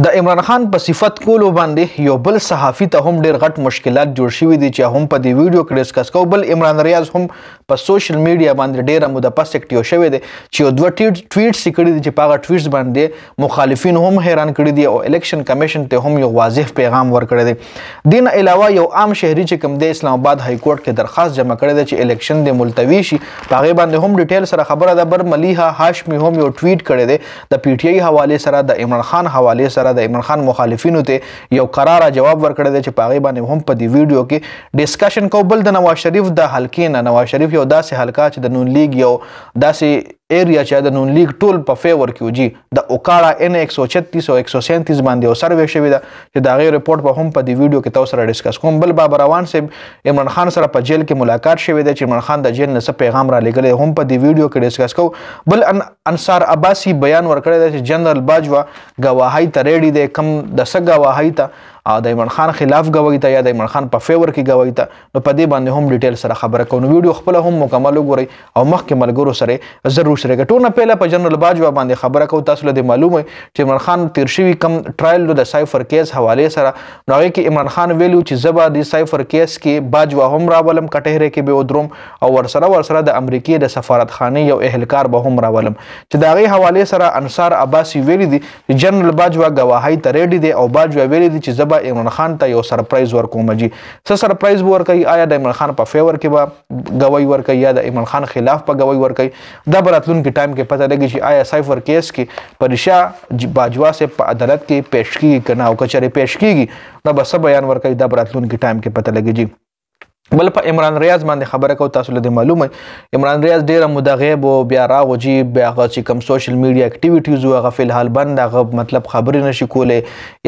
د عمران خان په صفت کولو باندې یو بل صحافي ته هم ډېر غټ مشکلات جوړ شوي دي چې هم په دې ویډیو کې ډسکس کوو. بل عمران ریاض هم په سوشل میډیا باندې ډېره موده پس اکټیو شوی دی چې یو دوه ټویټس یې کړي دي چې په هغه ټویټس باندې مخالفین هم حیران کړي دي او الیکشن کمیشن ته هم یو واضح پیغام ورکړی دی. دین علاوه یو عام شهري چې کوم دی اسلام آباد های کورټ کې درخواست جمع کړی دی چې الیکشن د ملتوي شي. په هغې باندې هم ډیټیل سره خبره ده. بر ملیحه هاشمي هم یو ټویټ کړی دی د پی ټی آی حوالې سره، د عمران خان حوالې سره، د عمران خان مخالفینو ته یو قراره جواب ورکړی دی چې په هغې باندې هم په دې ویډیو کې ډسکشن کوو. بل د نواز شریف د حلقې نه، نواز شریف یو داسې حلقه چې د نون لیگ یو داسې ایریا چې د نون لیگ ټول په فیور کې وجي د اوکاړه ان 136 او 137 باندې یو سروې شوې ده چې د هغې رپورټ به هم په دې ویډیو کې تاسو سره ډسکس کوم. بل بابر روان صاحب عمران خان سره په جیل کې ملاقات شوی دی چې عمران خان د جیل نه څه پیغام را لېږلی هم په دې ویډیو کې ډسکس کوو. بل انصار عباسي بیان ورکړی دی چې جنرال باجوه ګواهۍ ته ریډي دی، کم د څه ګواهۍ ته د عمران خان خلاف ګواهۍ ته یا د عمران خان په فیور کې ګواهۍ ته، نو په دې باندې هم ډیټیل سره خبره کوو. نو ویډیو خپله هم مکمل وګورئ او مخکې ملګرو سره ضرور شریک. ټول نه پهله په جنرال باجوه باندې خبره کوو. تاسو له دې معلوم وي چې عمران خان تیر شوي کم ټرایل د سایفر کیس حوالې سره، نو هغې کې عمران خان ویلو چې زه به د سایفر کیس کې باجوه هم راولم، کټهرې کې به ودروم او ورسره د امریکې د سفارتخانې یو اهلکار به هم راولم. چې د هغې حوالې سره انصار عباسي ویلي دي چې جنرال باجوه ګواهۍ ته ریډي دی او باجوه ویلي دي چې زه به عمران خان ته یو سرپرایز ورکوم. جی څه سرپرایز به ورکوي؟ آیا د عمران خان په فیور کې به ګواهۍ ورکوي یا د عمران خان خلاف به ګواهۍ ورکوي؟ دا به راتلونکي ټایم کې پته لګي چې آیا سایفر کیس کې په رشا باجوا صاحب په عدالت کې پیش کیږي که نه، او که چېرې پیش کیږي نو به څه بیان ورکوي؟ دا به راتلونکي ټایم کې پته لګي. جی بل په عمران ریاض باندې خبره کوو. تاسو له دې معلومه عمران ریاض ډیره موده غیب او بیا راغوجي، بیا هغه چې کوم سوشل میډیا اکټیویټیز و هغه فلحال بند، هغه مطلب خبرې نشي کولی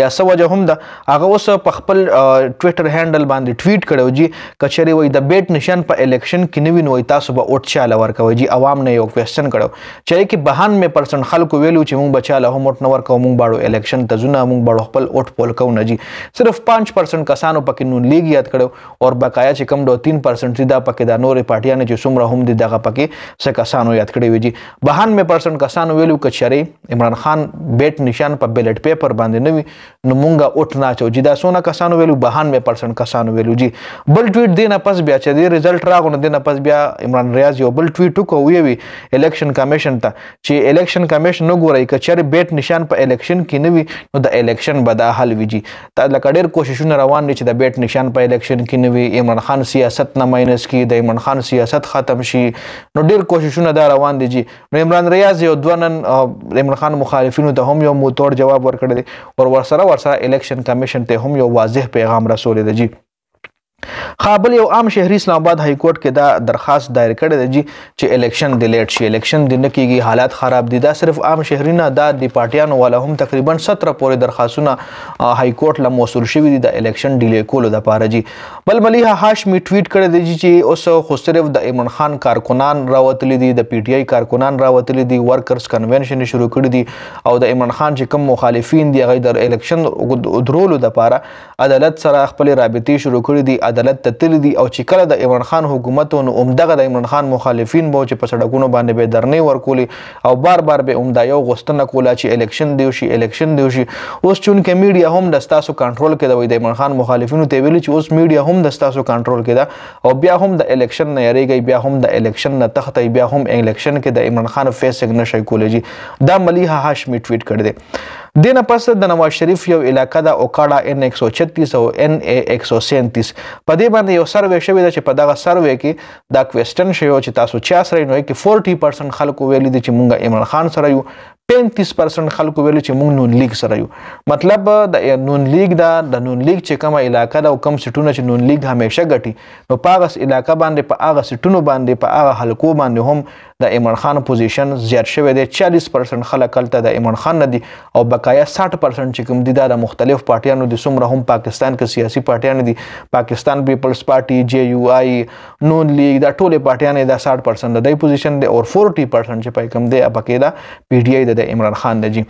یا څه وجه هم ده. هغه اوس په خپل ټویټر هینډل باندې ټویټ کړی جي که چېرې وایي د بیټ نشان په الیکشن کې نه وي نو وایي تاسو به اوټ چاله ورکوئ. جي عوام نه یو کوېسچن کړی چې هغې کې 92% خلکو ویلو چې موږ به چاله هم اوټ نه ورکوو، موږ باړو الیکشن ته ځو نه، موږ باړو خپل اوټ پول کوو نه. جي صرف 5% کسانو پکې نون لیگ یاد کړی او بقایا چې کوم 3% دا پکې دا نورې پارټیانې چې څومره هم دي دغه پکې څه کسانو یاد کړی وي. جي 92% کسانو ویلو که چېرې عمران خان بیټ نشان په بیلټ پیپر باندې نه وي نو مونږه اوټ نه اچوو. جي دا څونه کسانو ویلو؟ 92% کسانو ویلو. جي بل ټویټ دې نه پس بیا چې دې رزلټ راغو نو دې نه پس بیا عمران ریاض یو بل ټویټ وکړو، ویې وي الیکشن کمیشن ته چې الیکشن کمیشن وګورئ که چېرې بیټ نشان په الیکشن کې نه وي نو د الیکشن به دا حل وي. جي لکه ډېر کوششونه روان دي چې د بیټ نشان په الیکشن کې نه وي، عمران خان سیاست نه ماینس کی، د عمران خان سیاست ختم شي، نو ډیر کوششونه دا روان دي. جی نو عمران ریاض یو دوه نن عمران خان مخالفینو ته هم یو موتور جواب ورکړی دی او ورسره الیکشن کمیشن ته هم یو واضح پیغام رسولی دی. جی خابل یو عام شهري اسلام آباد های کورټ کې دا درخواست دایر کړی دی جی چې الیکشن دی لیټ شي، الیکشن دی نه کېږي، حالات خراب دي. دا صرف عام شهري نه، دا د پارټیانو والا هم تقریبا 17 پورې درخواستونه های کورټ له موصول شوي دي د الیکشن ډیلی کولو دپاره. جی بل ملیحه هاشمي ټویټ کړی دی چې اوس خو صرف د عمران خان کارکنان راوتلي دي، د پی ټی آی کارکنان راوتلي دي، ورکرز کنونشن شروع کړي دي او د عمران خان چې کوم مخالفین دي هغوی د الیکشن درولو دپاره عدالت سره خپلې رابطې شروع کړي دي، عدالت ته تللی دي. او چې کله د عمران خان حکومت نو همدغه د عمران خان مخالفین به چې په سړکونو باندې به درنې ورکولې او بار بار به همدا یو غوښتنه کوله چې الیکشن دی وشي، الیکشن دی وشي. اوس چونکې میډیا هم د ستاسو کنټرول کې ده، وایي د عمران خان مخالفینو ته ویلي چې اوس میډیا هم د ستاسو کنټرول کې ده او بیا هم د الیکشن نه یریږئ، بیا هم د الیکشن نه تښتئ، بیا هم الیکشن کې د عمران خان فیسنګ نشئ کولی. جي دا ملیحه هاشمي ټویټ کړی دی. دې نه پس د نواز شریف یو علاقه ده اوکاړه ان 136 او ان 137 په دې باندې یو سروې شوې ده چې په دغه سروې کې دا کوېسچن شوی چې تاسو چا سره یو، کې 40% خلکو ویلي دي چې مونږ عمران خان سره یو، 35% خلکو ویلي چې مونږ نون لیگ سره یو. مطلب د نون لیگ د نون لیگ چې کومه علاقه ده او کوم سیټونه چې نون لیگ همیشه ګټي نو په هغه علاقه باندې په هغه سیټونو باندې په هغه حلقو باندې هم د عمران خان پوزیشن زیات شوی دی. 40% خلک هلته د عمران خان نه دي او بقایا 60% چې کوم دي دا د مختلف پارټیانو دي. څومره هم پاکستان کې سیاسي پارټیان دي، پاکستان پیپلز پارټي، جے یو آی، نون لیگ، دا ټولې پارټیانې دا 60% د دوی پوزیشن دی او 40% چې پای کوم دی پکې دا پی ټی آی د عمران خان دی. جی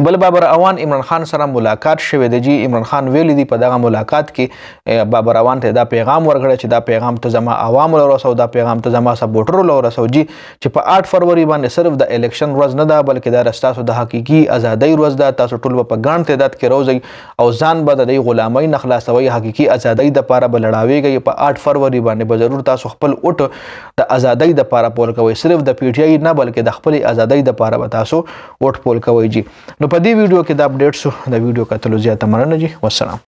بل بابر اوان عمران خان سره ملاقات شوه دی جی عمران خان ویلی دی په دغه ملاقات کې بابر اوان ته دا پیغام ورغړی چې دا پیغام ته زما عوام ورسو دا پیغام ته زما سپورټر ورسو جی چې په 8 فروری باندې صرف د الیکشن ورځ نه ده بلکې دا رستاسو د حقيقي ازادۍ ورځ ده تاسو ټول په ګڼ تعداد کې روزي او ځان به د غلامۍ نه خلاصوي حقيقي ازادۍ د لپاره بلړاويږي په 8 فروری باندې به ضرور تاسو خپل ووټ د ازادۍ د لپاره پول کوئ صرف د پی ټی آی نه بلکې د خپل ازادۍ د لپاره به تاسو ووټ پول کوئ جی نو په دې ویډیو کې دا اپډیټ شو د ویډیو کتلو زیاته مننه جی والسلام